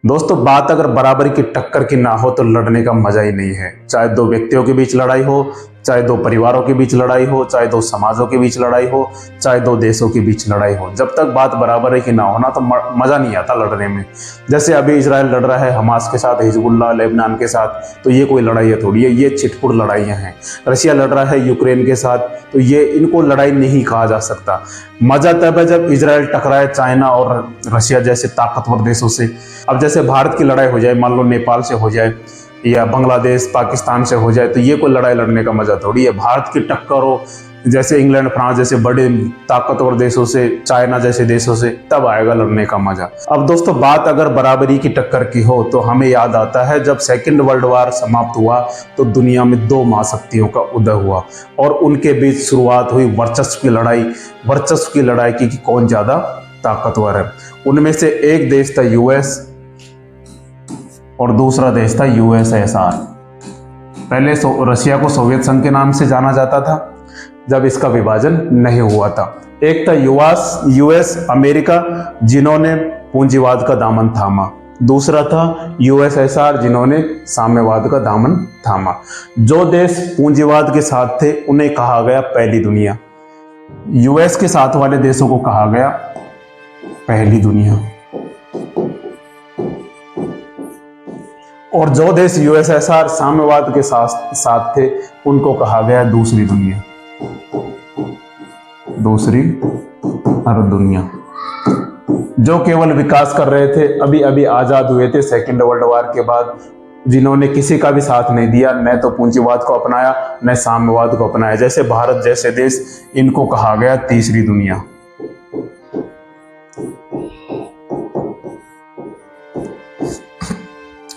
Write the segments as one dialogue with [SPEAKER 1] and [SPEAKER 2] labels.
[SPEAKER 1] दोस्तों, बात अगर बराबरी की टक्कर की ना हो तो लड़ने का मजा ही नहीं है। चाहे दो व्यक्तियों के बीच लड़ाई हो, चाहे दो परिवारों के बीच लड़ाई हो, चाहे दो समाजों के बीच लड़ाई हो, चाहे दो देशों के बीच लड़ाई हो, जब तक बात बराबरी की ना हो ना तो मजा नहीं आता लड़ने में। जैसे अभी इजराइल लड़ रहा है हमास के साथ, हिजबुल्लाह लेबनान के साथ, तो ये कोई लड़ाई थोड़ी है, ये छिटपुट लड़ाइयाँ हैं। रशिया लड़ रहा है यूक्रेन के साथ, तो ये इनको लड़ाई नहीं कहा जा सकता। मजा तब है जब इजराइल टकराए चाइना और रशिया जैसे ताकतवर देशों से। अब जैसे भारत की लड़ाई हो जाए, मान लो नेपाल से हो जाए या बांग्लादेश पाकिस्तान से हो जाए, तो ये कोई लड़ाई लड़ने का मजा थोड़ी है। भारत की टक्कर हो जैसे इंग्लैंड फ्रांस जैसे बड़े ताकतवर देशों से, चाइना जैसे देशों से, तब आएगा लड़ने का मजा। अब दोस्तों, बात अगर बराबरी की टक्कर की हो तो हमें याद आता है जब सेकेंड वर्ल्ड वार समाप्त हुआ तो दुनिया में दो महाशक्तियों का उदय हुआ और उनके बीच शुरुआत हुई वर्चस्व की लड़ाई की कि कौन ज्यादा ताकतवर है। उनमें से एक देश था यूएस और दूसरा देश था यूएसएसआर। पहले रशिया को सोवियत संघ के नाम से जाना जाता था जब इसका विभाजन नहीं हुआ था। एक था यूएस अमेरिका जिन्होंने पूंजीवाद का दामन थामा, दूसरा था यूएसएसआर जिन्होंने साम्यवाद का दामन थामा। जो देश पूंजीवाद के साथ थे उन्हें कहा गया पहली दुनिया, यूएस के साथ वाले देशों को कहा गया पहली दुनिया, और जो देश यूएसएसआर साम्यवाद के साथ थे उनको कहा गया दूसरी दुनिया, दूसरी अरब दुनिया। जो केवल विकास कर रहे थे, अभी अभी आजाद हुए थे सेकेंड वर्ल्ड वार के बाद, जिन्होंने किसी का भी साथ नहीं दिया, न तो पूंजीवाद को अपनाया न साम्यवाद को अपनाया, जैसे भारत जैसे देश, इनको कहा गया तीसरी दुनिया।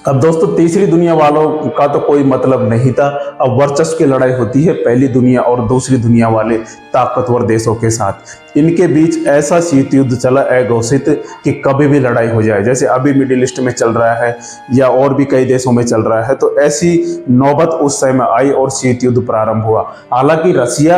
[SPEAKER 1] अब दोस्तों, तीसरी दुनिया वालों का तो कोई मतलब नहीं था। अब वर्चस्व की लड़ाई होती है पहली दुनिया और दूसरी दुनिया वाले ताकतवर देशों के साथ। इनके बीच ऐसा शीत युद्ध चला अघोषित कि कभी भी लड़ाई हो जाए, जैसे अभी मिडिल ईस्ट में चल रहा है या और भी कई देशों में चल रहा है, तो ऐसी नौबत उस समय आई और शीत युद्ध प्रारंभ हुआ। हालांकि रशिया,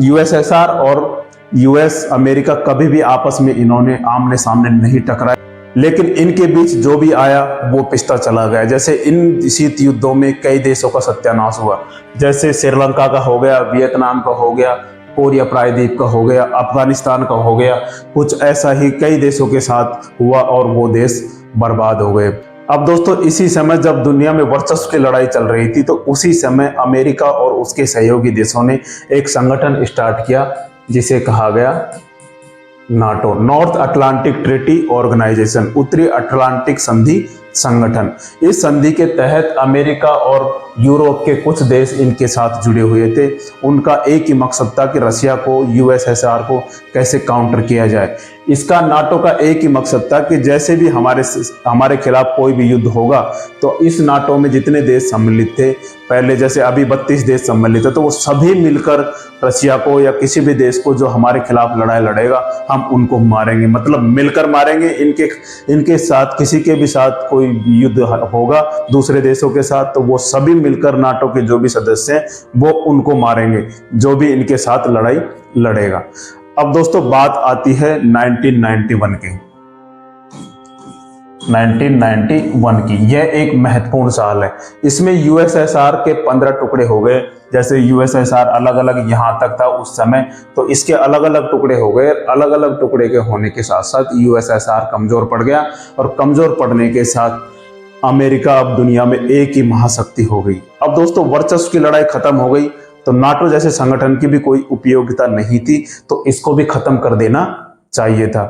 [SPEAKER 1] यूएसएसआर और यूएस अमेरिका कभी भी आपस में इन्होंने आमने सामने नहीं टकराए, लेकिन इनके बीच जो भी आया वो पिसता चला गया। जैसे इन शीत युद्धों में कई देशों का सत्यानाश हुआ, जैसे श्रीलंका का हो गया, वियतनाम का हो गया, कोरिया प्रायद्वीप का हो गया, अफगानिस्तान का हो गया, कुछ ऐसा ही कई देशों के साथ हुआ और वो देश बर्बाद हो गए। अब दोस्तों, इसी समय जब दुनिया में वर्चस्व की लड़ाई चल रही थी तो उसी समय अमेरिका और उसके सहयोगी देशों ने एक संगठन स्टार्ट किया जिसे कहा गया NATO, North Atlantic Treaty Organisation, उत्तरी अटलांटिक संधि संगठन। इस संधि के तहत अमेरिका और यूरोप के कुछ देश इनके साथ जुड़े हुए थे। उनका एक ही मकसद था कि रशिया को, यूएसएसआर को कैसे काउंटर किया जाए। इसका, नाटो का एक ही मकसद था कि जैसे भी हमारे खिलाफ कोई भी युद्ध होगा तो इस नाटो में जितने देश सम्मिलित थे, पहले जैसे अभी 32 देश सम्मिलित है, तो वो सभी मिलकर रशिया को या किसी भी देश को जो हमारे खिलाफ लड़ाई लड़ेगा हम उनको मारेंगे, मतलब मिलकर मारेंगे। इनके साथ किसी के भी साथ कोई युद्ध होगा दूसरे देशों के साथ तो वो सभी मिलकर, नाटो के जो भी सदस्य हैं वो उनको मारेंगे जो भी इनके साथ लड़ाई लड़ेगा। अब दोस्तों, बात आती है 1991 की। 1991 की यह एक महत्वपूर्ण साल है। इसमें यूएसएसआर के 15 टुकड़े हो गए। जैसे यूएसएसआर अलग अलग यहाँ तक था उस समय, तो इसके अलग अलग टुकड़े हो गए। अलग अलग टुकड़े के होने के साथ साथ यूएसएसआर कमजोर पड़ गया और कमजोर पड़ने के साथ अमेरिका अब दुनिया में एक ही महाशक्ति हो गई। अब दोस्तों, वर्चस्व की लड़ाई खत्म हो गई तो नाटो जैसे संगठन की भी कोई उपयोगिता नहीं थी, तो इसको भी खत्म कर देना चाहिए था।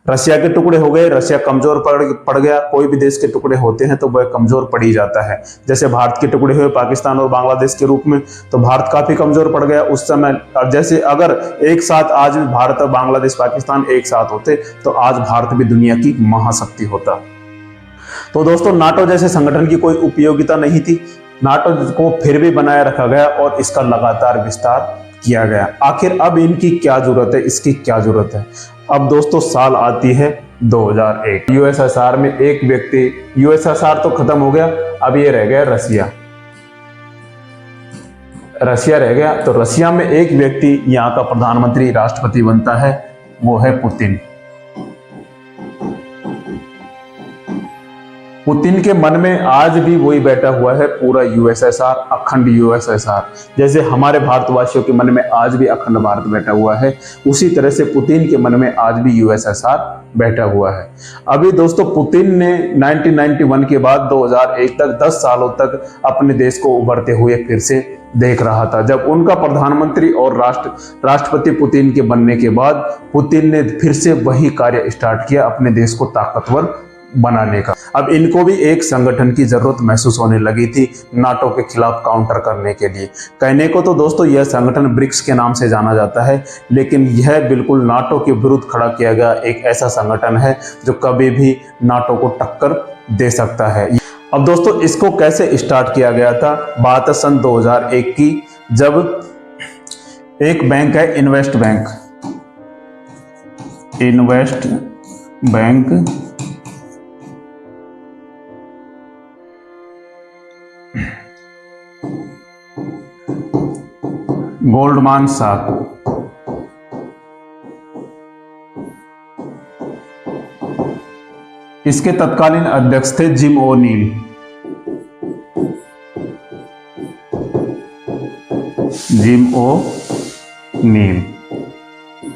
[SPEAKER 1] रशिया के टुकड़े हो गए, रशिया कमजोर पड़ गया। कोई भी देश के टुकड़े होते हैं तो वह कमजोर पड़ ही जाता है। जैसे भारत के टुकड़े हुए पाकिस्तान और बांग्लादेश के रूप में, तो भारत काफी कमजोर पड़ गया उस समय। जैसे अगर एक साथ आज भी भारत और बांग्लादेश पाकिस्तान एक साथ होते तो आज भारत भी दुनिया की महाशक्ति होता। तो दोस्तों, नाटो जैसे संगठन की कोई उपयोगिता नहीं थी। नाटो को फिर भी बनाए रखा गया और इसका लगातार विस्तार किया गया। आखिर अब इनकी क्या जरूरत है, इसकी क्या जरूरत है? अब दोस्तों, साल आती है 2001। यूएसएसआर में एक व्यक्ति, यूएसएसआर तो खत्म हो गया, अब ये रह गया रशिया रह गया। तो रशिया में एक व्यक्ति यहाँ का प्रधानमंत्री, राष्ट्रपति बनता है, वो है पुतिन। पुतिन के मन में आज भी वही बैठा हुआ है, पूरा यूएसएसआर, अखंड यूएसएसआर। जैसे हमारे भारतवासियों के मन में आज भी अखंड भारत बैठा हुआ है, उसी तरह से पुतिन के मन में आज भी यूएसएसआर बैठा हुआ है। अभी दोस्तों पुतिन ने 1991 के बाद 2001 तक 10 सालों तक अपने देश को उभरते हुए फिर से देख रहा था। जब उनका प्रधानमंत्री और राष्ट्रपति पुतिन के बनने के बाद पुतिन ने फिर से वही कार्य स्टार्ट किया, अपने देश को ताकतवर बनाने का। अब इनको भी एक संगठन की जरूरत महसूस होने लगी थी नाटो के खिलाफ काउंटर करने के लिए। कहने को तो दोस्तों यह संगठन ब्रिक्स के नाम से जाना जाता है, लेकिन यह बिल्कुल नाटो के विरुद्ध खड़ा किया गया एक ऐसा संगठन है जो कभी भी नाटो को टक्कर दे सकता है। अब दोस्तों इसको कैसे स्टार्ट किया गया था? बात है सन 2001 की, जब एक बैंक है इन्वेस्ट बैंक गोल्डमान साक, इसके तत्कालीन अध्यक्ष थे जिम ओ'नील।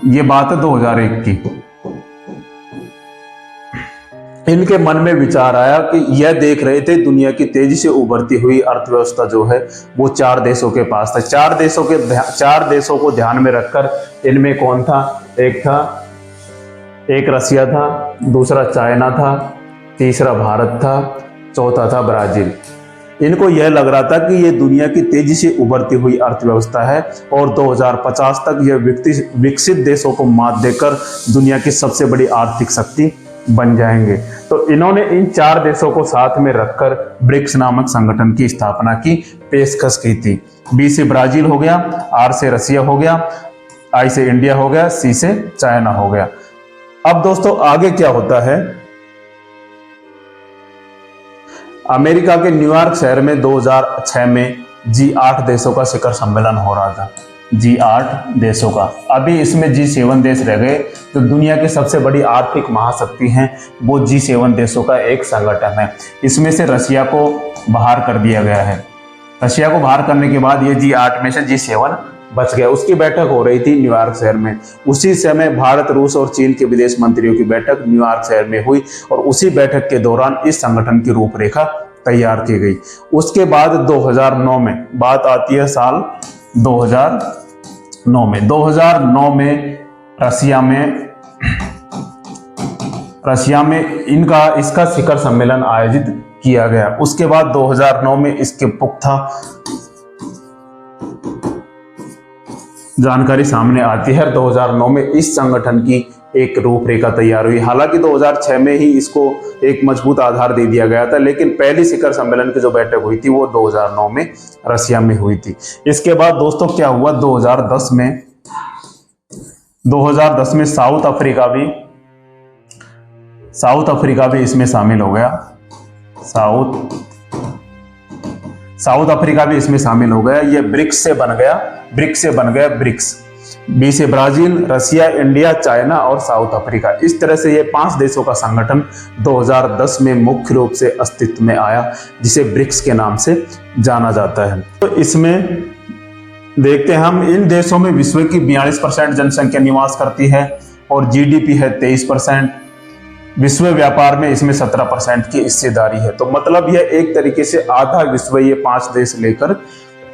[SPEAKER 1] ये बात है 2001 की। इनके मन में विचार आया कि यह देख रहे थे दुनिया की तेजी से उभरती हुई अर्थव्यवस्था जो है वो 4 देशों के पास था। 4 देशों को ध्यान में रखकर इनमें कौन था? एक रसिया था, दूसरा चाइना था, तीसरा भारत था, चौथा था ब्राजील। इनको यह लग रहा था कि ये दुनिया की तेजी से उभरती हुई अर्थव्यवस्था है और 2050 तक यह विकसित देशों को मात देकर दुनिया की सबसे बड़ी आर्थिक शक्ति बन जाएंगे। तो इन्होंने इन 4 देशों को साथ में रखकर ब्रिक्स नामक संगठन की स्थापना की पेशकश की थी। बी से ब्राजील हो गया, आर से रसिया हो गया, आई से इंडिया हो गया, सी से चाइना हो गया। अब दोस्तों आगे क्या होता है? अमेरिका के न्यूयॉर्क शहर में 2006 में G8 देशों का शिखर सम्मेलन हो रहा था। G8 देशों का, अभी इसमें G7 देश रह गए। तो दुनिया की सबसे बड़ी आर्थिक महाशक्ति हैं वो G7 देशों का एक संगठन है। इसमें से रसिया को बाहर कर दिया गया है। रसिया को बाहर करने के बाद ये G8 में से G7 बच गया। उसकी बैठक हो रही थी न्यूयॉर्क शहर में। उसी समय भारत, रूस और चीन के विदेश मंत्रियों की बैठक न्यूयॉर्क शहर में हुई और उसी बैठक के दौरान इस संगठन की रूपरेखा तैयार की गई। उसके बाद 2009 में, बात आती है साल 2009 में रसिया में इसका शिखर सम्मेलन आयोजित किया गया। उसके बाद 2009 में इसके पुख्ता जानकारी सामने आती है। 2009 में इस संगठन की एक रूपरेखा तैयार हुई। हालांकि 2006 में ही इसको एक मजबूत आधार दे दिया गया था, लेकिन पहली शिखर सम्मेलन की जो बैठक हुई थी वो 2009 में रसिया में हुई थी। इसके बाद दोस्तों क्या हुआ? 2010 में साउथ अफ्रीका भी इसमें शामिल हो गया। साउथ अफ्रीका भी इसमें शामिल हो गया। ये ब्रिक्स से बन गया ब्रिक्स। बी से ब्राजील, रसिया, इंडिया, चाइना और साउथ अफ्रीका। इस तरह से ये 5 देशों का संगठन 2010 में मुख्य रूप से अस्तित्व में आया, जिसे ब्रिक्स के नाम से जाना जाता है। तो इसमें देखते हैं हम, इन देशों में विश्व की 42% जनसंख्या निवास करती है और जीडीपी है 23%। विश्व व्यापार में इसमें 17% की हिस्सेदारी है। तो मतलब यह एक तरीके से आधा विश्व ये 5 देश लेकर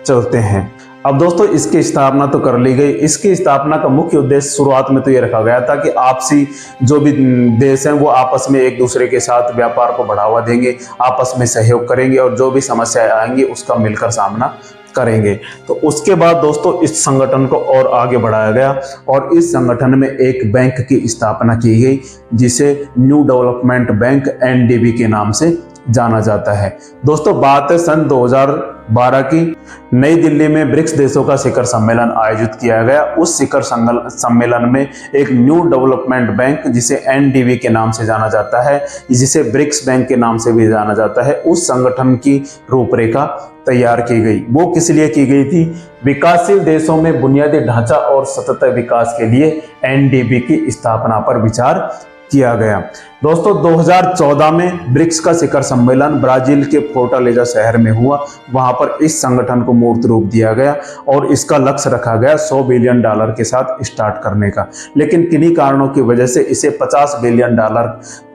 [SPEAKER 1] चलते हैं। अब दोस्तों इसकी स्थापना तो कर ली गई। इसकी स्थापना का मुख्य उद्देश्य शुरुआत में तो ये रखा गया था कि आपसी जो भी देश हैं वो आपस में एक दूसरे के साथ व्यापार को बढ़ावा देंगे, आपस में सहयोग करेंगे और जो भी समस्याएं आएंगी उसका मिलकर सामना करेंगे। तो उसके बाद दोस्तों इस संगठन को और आगे बढ़ाया गया और इस संगठन में एक बैंक की स्थापना की गई, जिसे न्यू डेवलपमेंट बैंक एनडीबी के नाम से जाना जाता है। दोस्तों बात है सन 2012 की। नई दिल्ली में ब्रिक्स देशों का शिखर सम्मेलन आयोजित किया गया। उस शिखर सम्मेलन में एक न्यू डेवलपमेंट बैंक, जिसे एनडीबी के नाम से जाना जाता है, जिसे ब्रिक्स बैंक के नाम से भी जाना जाता है, उस संगठन की रूपरेखा तैयार की गई। वो किस लिए की गई थी? विकासशील देशों में बुनियादी ढांचा और सतत विकास के लिए एनडीबी की स्थापना पर विचार किया गया। दोस्तों 2014 में ब्रिक्स का शिखर सम्मेलन ब्राजील के फोर्टालेजा शहर में हुआ। वहां पर इस संगठन को मूर्त रूप दिया गया और इसका लक्ष्य रखा गया $100 बिलियन के साथ स्टार्ट करने का। लेकिन किन्हीं कारणों की वजह से इसे $50 बिलियन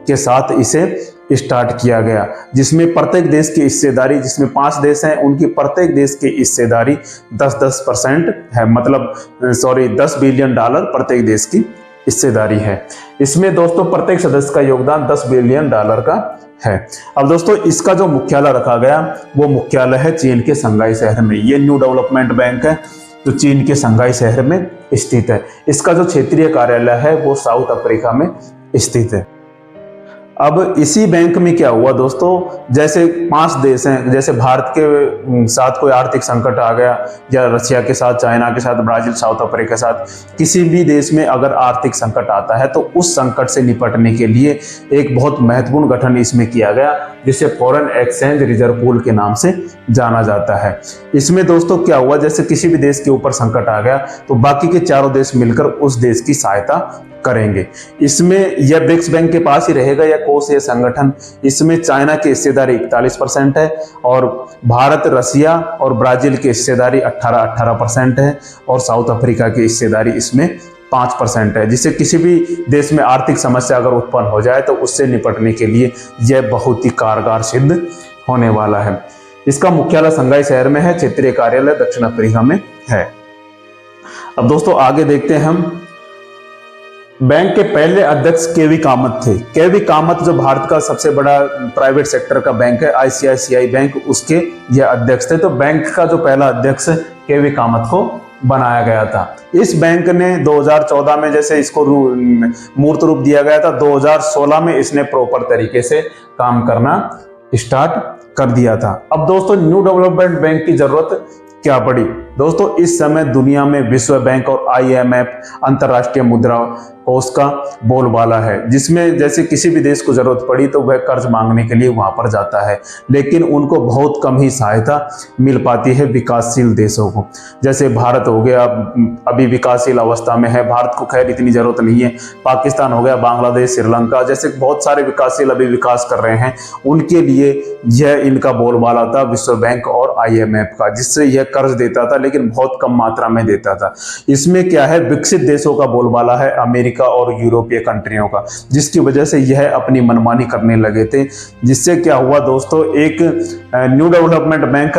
[SPEAKER 1] के साथ इसे स्टार्ट किया गया, जिसमें प्रत्येक देश की हिस्सेदारी, जिसमें 5 देश हैं, उनकी प्रत्येक देश की हिस्सेदारी 10% है, मतलब 10 बिलियन डॉलर प्रत्येक देश की हिस्सेदारी है। इसमें दोस्तों प्रत्येक सदस्य का योगदान $10 बिलियन का है। अब दोस्तों इसका जो मुख्यालय रखा गया वो मुख्यालय है चीन के शंघाई शहर में। ये न्यू डेवलपमेंट बैंक है जो चीन के शंघाई शहर में स्थित है। इसका जो क्षेत्रीय कार्यालय है वो साउथ अफ्रीका में स्थित है। अब इसी बैंक में क्या हुआ दोस्तों, जैसे 5 देश हैं, जैसे भारत के साथ कोई आर्थिक संकट आ गया, या रशिया के साथ, चाइना के साथ, ब्राजील, साउथ अफ्रीका के साथ किसी भी देश में अगर आर्थिक संकट आता है तो उस संकट से निपटने के लिए एक बहुत महत्वपूर्ण गठन इसमें किया गया, जिसे फॉरेन एक्सचेंज रिजर्व पूल के नाम से जाना जाता है। इसमें दोस्तों क्या हुआ, जैसे किसी भी देश के ऊपर संकट आ गया तो बाकी के चारों देश मिलकर उस देश की सहायता करेंगे। इसमें यह ब्रिक्स बैंक के पास ही रहेगा या कोष या संगठन। इसमें चाइना की हिस्सेदारी 41% है और भारत, रशिया और ब्राजील की हिस्सेदारी 18% है और साउथ अफ्रीका की हिस्सेदारी इसमें 5% है, जिससे किसी भी देश में आर्थिक समस्या अगर उत्पन्न हो जाए तो उससे निपटने के लिए यह बहुत ही कारगर सिद्ध होने वाला है। इसका मुख्यालय शंघाई शहर में है, क्षेत्रीय कार्यालय दक्षिण अफ्रीका में है। अब दोस्तों आगे देखते हैं हम। बैंक के पहले अध्यक्ष केवी कामत थे। केवी कामत जो भारत का सबसे बड़ा प्राइवेट सेक्टर का बैंक है, आईसीआईसीआई बैंक, उसके यह अध्यक्ष थे। तो बैंक का जो पहला अध्यक्ष केवी कामत को बनाया गया था। इस बैंक ने 2014 में जैसे इसको मूर्त रूप दिया गया था, 2016 में इसने प्रॉपर तरीके से काम करना स्टार्ट कर दिया था। अब दोस्तों न्यू डेवलपमेंट बैंक की जरूरत क्या पड़ी दोस्तों, इस समय दुनिया में विश्व बैंक और आईएमएफ अंतर्राष्ट्रीय मुद्रा कोष का बोलबाला है, जिसमें जैसे किसी भी देश को जरूरत पड़ी तो वह कर्ज मांगने के लिए वहां पर जाता है, लेकिन उनको बहुत कम ही सहायता मिल पाती है विकासशील देशों को। जैसे भारत हो गया, अभी विकासशील अवस्था में है, भारत को खैर इतनी जरूरत नहीं है। पाकिस्तान हो गया, बांग्लादेश, श्रीलंका जैसे बहुत सारे विकासशील अभी विकास कर रहे हैं, उनके लिए यह इनका बोलबाला था विश्व बैंक और आईएमएफ का, जिससे यह कर्ज देता था लेकिन बहुत कम मात्रा में देता था। इसमें क्या है, विकसित देशों का बोलबाला है, अमेरिका और यूरोपीय कंट्रियों का, जिसकी वजह से यह अपनी मनमानी करने लगे थे। जिससे क्या हुआ दोस्तों, एक न्यू डेवलपमेंट बैंक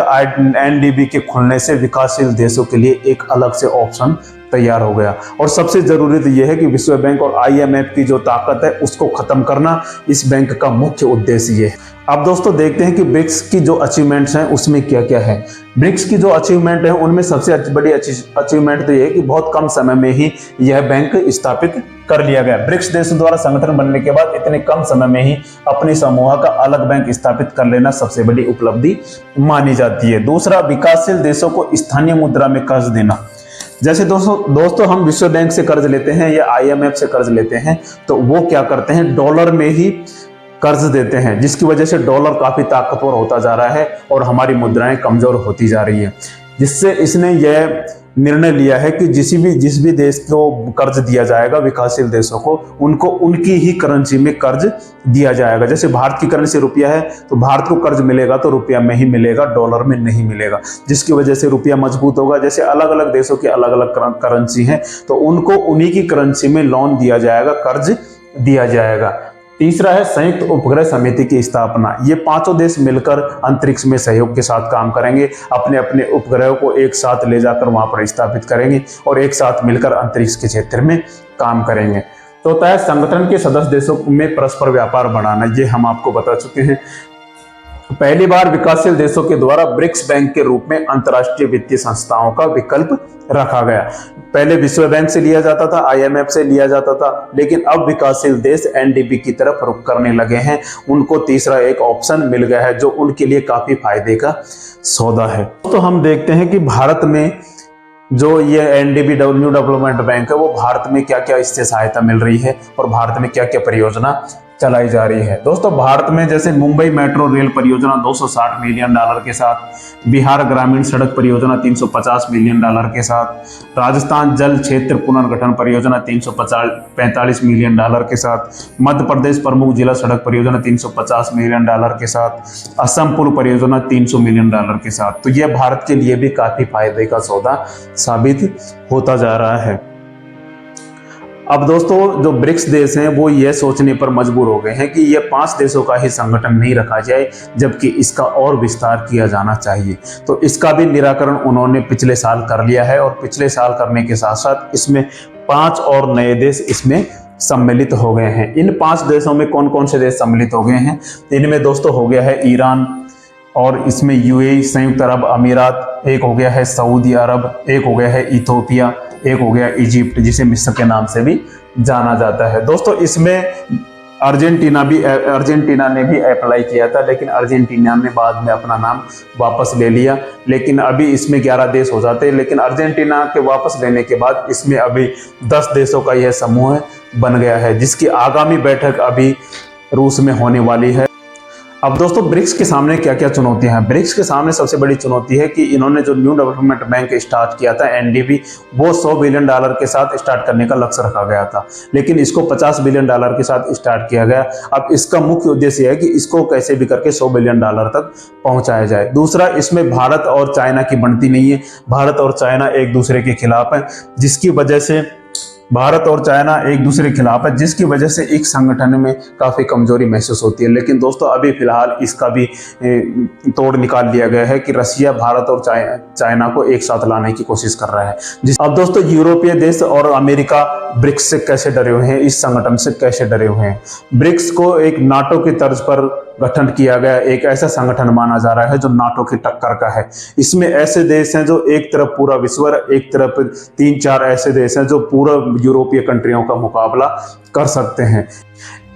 [SPEAKER 1] एनडीबी के खुलने से विकासशील देशों के लिए एक अलग से ऑप्शन तैयार हो गया। और सबसे जरूरी तो यह है कि विश्व बैंक और आईएमएफ की जो ताकत है उसको खत्म करना इस बैंक का मुख्य उद्देश्य ये है। अब दोस्तों देखते हैं कि ब्रिक्स की जो अचीवमेंट्स हैं उसमें क्या क्या है। ब्रिक्स की जो अचीवमेंट है उनमें सबसे बड़ी अचीवमेंट तो ये है कि बहुत कम समय में ही यह बैंक स्थापित कर लिया गया। ब्रिक्स देशों द्वारा संगठन बनने के बाद इतने कम समय में ही अपनी समूह का अलग बैंक स्थापित कर लेना सबसे बड़ी उपलब्धि मानी जाती है। दूसरा, विकासशील देशों को स्थानीय मुद्रा में कर्ज देना। जैसे दोस्तों हम विश्व बैंक से कर्ज लेते हैं या आईएमएफ से कर्ज लेते हैं तो वो क्या करते हैं, डॉलर में ही कर्ज देते हैं, जिसकी वजह से डॉलर काफी ताकतवर होता जा रहा है और हमारी मुद्राएं कमजोर होती जा रही है। जिससे इसने यह निर्णय लिया है कि जिस भी देश को कर्ज दिया जाएगा, विकासशील देशों को, उनको उनकी ही करेंसी में कर्ज दिया जाएगा। जैसे भारत की करेंसी रुपया है तो भारत को कर्ज मिलेगा तो रुपया में ही मिलेगा, डॉलर में नहीं मिलेगा, जिसकी वजह से रुपया मजबूत होगा। जैसे अलग अलग देशों की अलग अलग करेंसी है तो उनको उन्हीं की करेंसी में लोन दिया जाएगा, कर्ज दिया जाएगा। तीसरा है संयुक्त उपग्रह समिति की स्थापना। ये 5 देश मिलकर अंतरिक्ष में सहयोग के साथ काम करेंगे, अपने अपने उपग्रहों को एक साथ ले जाकर वहां पर स्थापित करेंगे और एक साथ मिलकर अंतरिक्ष के क्षेत्र में काम करेंगे। तो होता है संगठन के सदस्य देशों में परस्पर व्यापार बढ़ाना, ये हम आपको बता चुके हैं। पहली बार विकासशील देशों के द्वारा ब्रिक्स बैंक के रूप में अंतर्राष्ट्रीय वित्तीय संस्थाओं का विकल्प रखा गया। पहले विश्व बैंक से लिया जाता था, आईएमएफ से लिया जाता था, लेकिन अब विकासशील देश एनडीबी की तरफ रुख करने लगे हैं। उनको तीसरा एक ऑप्शन मिल गया है जो उनके लिए काफी फायदे का सौदा है। तो हम देखते हैं कि भारत में जो ये एनडीबी न्यू डेवलपमेंट बैंक है वो भारत में क्या क्या इससे सहायता मिल रही है और भारत में क्या क्या परियोजना चलाई जा रही है। दोस्तों भारत में जैसे मुंबई मेट्रो रेल परियोजना 260 मिलियन डॉलर के साथ, बिहार ग्रामीण सड़क परियोजना 350 मिलियन डॉलर के साथ, राजस्थान जल क्षेत्र पुनर्गठन परियोजना 345 मिलियन डॉलर के साथ, मध्य प्रदेश प्रमुख जिला सड़क परियोजना 350 मिलियन डॉलर के साथ, असम पुल परियोजना 300 मिलियन डॉलर के साथ। तो यह भारत के लिए भी काफी फायदे का सौदा साबित होता जा रहा है। अब दोस्तों जो ब्रिक्स देश हैं वो ये सोचने पर मजबूर हो गए हैं कि ये 5 देशों का ही संगठन नहीं रखा जाए, जबकि इसका और विस्तार किया जाना चाहिए। तो इसका भी निराकरण उन्होंने पिछले साल कर लिया है, और पिछले साल करने के साथ साथ इसमें 5 और नए देश इसमें सम्मिलित हो गए हैं। इन 5 देशों में कौन कौन से देश सम्मिलित हो गए हैं? इनमें दोस्तों हो गया है ईरान, और इसमें यूएई संयुक्त अरब अमीरात, एक हो गया है सऊदी अरब, एक हो गया है इथोपिया, एक हो गया इजिप्ट जिसे मिस्र के नाम से भी जाना जाता है। दोस्तों इसमें अर्जेंटीना ने भी अप्लाई किया था, लेकिन अर्जेंटीना ने बाद में अपना नाम वापस ले लिया। लेकिन अभी इसमें 11 देश हो जाते हैं, लेकिन अर्जेंटीना के वापस लेने के बाद इसमें अभी 10 देशों का यह समूह बन गया है, जिसकी आगामी बैठक अभी रूस में होने वाली है। अब दोस्तों ब्रिक्स के सामने क्या क्या चुनौतियां हैं? ब्रिक्स के सामने सबसे बड़ी चुनौती है कि इन्होंने जो न्यू डेवलपमेंट बैंक स्टार्ट किया था एनडीबी, वो 100 बिलियन डॉलर के साथ स्टार्ट करने का लक्ष्य रखा गया था, लेकिन इसको 50 बिलियन डॉलर के साथ स्टार्ट किया गया। अब इसका मुख्य उद्देश्य है कि इसको कैसे भी करके 100 बिलियन डॉलर तक पहुंचाया जाए। दूसरा, इसमें भारत और चाइना की बनती नहीं है। भारत और चाइना एक दूसरे के खिलाफ है, जिसकी वजह से जिसकी वजह से एक संगठन में काफ़ी कमजोरी महसूस होती है। लेकिन दोस्तों अभी फिलहाल इसका भी तोड़ निकाल लिया गया है कि रसिया भारत और चाइना को एक साथ लाने की कोशिश कर रहा है। अब दोस्तों यूरोपीय देश और अमेरिका ब्रिक्स से कैसे डरे हुए हैं, इस संगठन से कैसे डरे हुए हैं? ब्रिक्स को एक नाटो की तर्ज पर गठन किया गया एक ऐसा संगठन माना जा रहा है जो नाटो की टक्कर का है। इसमें ऐसे देश हैं जो एक तरफ पूरा विश्व, एक तरफ 3-4 ऐसे देश हैं जो पूरा यूरोपीय कंट्रियों का मुकाबला कर सकते हैं।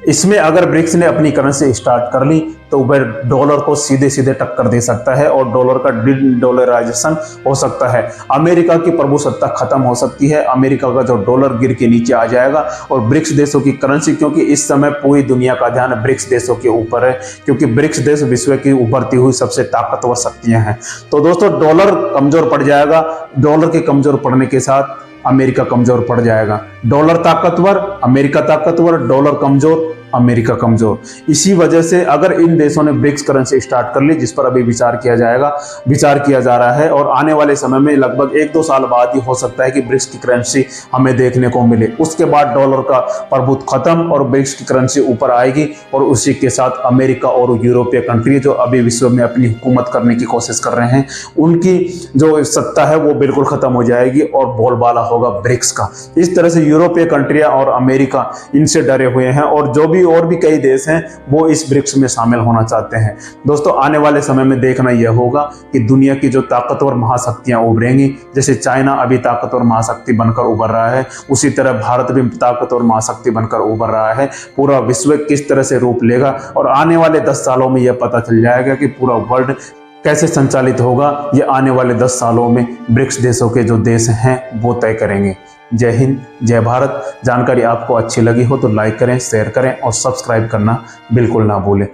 [SPEAKER 1] इसमें अगर ब्रिक्स ने अपनी करेंसी स्टार्ट कर ली तो वह डॉलर को सीधे सीधे टक्कर दे सकता है और डॉलर का डॉलराइजेशन हो सकता है। अमेरिका की प्रभुसत्ता खत्म हो सकती है, अमेरिका का जो डॉलर गिर के नीचे आ जाएगा और ब्रिक्स देशों की करेंसी, क्योंकि इस समय पूरी दुनिया का ध्यान ब्रिक्स देशों के ऊपर है, क्योंकि ब्रिक्स देश विश्व की उभरती हुई सबसे ताकतवर शक्तियां हैं। तो दोस्तों डॉलर कमजोर पड़ जाएगा, डॉलर के कमजोर पड़ने के साथ अमेरिका कमजोर पड़ जाएगा। डॉलर ताकतवर, अमेरिका ताकतवर, डॉलर कमजोर, अमेरिका कमजोर। इसी वजह से अगर इन देशों ने ब्रिक्स करेंसी स्टार्ट कर ली, जिस पर अभी विचार किया जा रहा है, और आने वाले समय में लगभग 1-2 साल बाद ही हो सकता है कि ब्रिक्स की करेंसी हमें देखने को मिले। उसके बाद डॉलर का प्रभुत्व खत्म और ब्रिक्स की करेंसी ऊपर आएगी, और उसी के साथ अमेरिका और यूरोपीय कंट्री जो अभी विश्व में अपनी हुकूमत करने की कोशिश कर रहे हैं, उनकी जो सत्ता है वो बिल्कुल खत्म हो जाएगी और बोलबाला होगा ब्रिक्स का। इस तरह से यूरोपीय कंट्रियां और अमेरिका इनसे डरे हुए हैं, और भी कई देश हैं वो इस ब्रिक्स में शामिल होना चाहते हैं। दोस्तों आने वाले समय में देखना यह होगा कि दुनिया की जो ताकतवर महाशक्तियां उभरेंगी, जैसे चाइना अभी ताकतवर महाशक्ति बनकर उभर रहा है, उसी तरह भारत भी ताकतवर महाशक्ति बनकर उभर रहा है। पूरा विश्व किस तरह से रूप लेगा, और आने वाले 10 सालों में यह पता चल जाएगा कि पूरा वर्ल्ड कैसे संचालित होगा। ये आने वाले 10 सालों में ब्रिक्स देशों के जो देश हैं वो तय करेंगे। जय हिंद, जय भारत। जानकारी आपको अच्छी लगी हो तो लाइक करें, शेयर करें और सब्सक्राइब करना बिल्कुल ना भूलें।